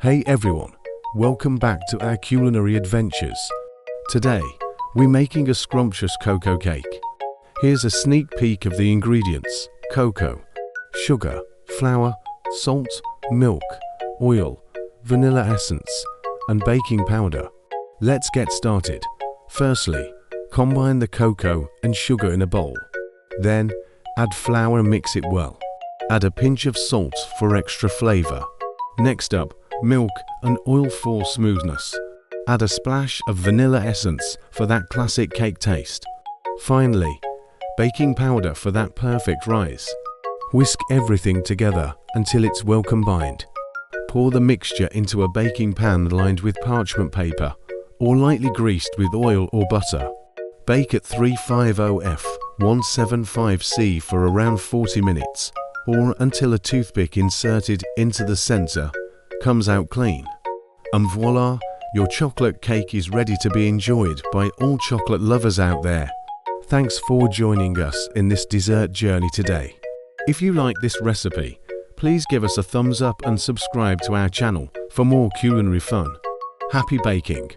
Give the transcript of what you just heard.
Hey everyone, welcome back to our culinary adventures. Today, we're making a scrumptious cocoa cake. Here's a sneak peek of the ingredients: cocoa, sugar, flour, salt, milk, oil, vanilla essence, and baking powder. Let's get started. Firstly, combine the cocoa and sugar in a bowl. Then, add flour and mix it well. Add a pinch of salt for extra flavor. Next up, milk and oil for smoothness. Add a splash of vanilla essence for that classic cake taste. Finally, baking powder for that perfect rise. Whisk everything together until it's well combined. Pour the mixture into a baking pan lined with parchment paper or lightly greased with oil or butter. Bake at 350 F175C for around 40 minutes or until a toothpick inserted into the center comes out clean. And voila, your chocolate cake is ready to be enjoyed by all chocolate lovers out there. Thanks for joining us in this dessert journey today. If you like this recipe, please give us a thumbs up and subscribe to our channel for more culinary fun. Happy baking!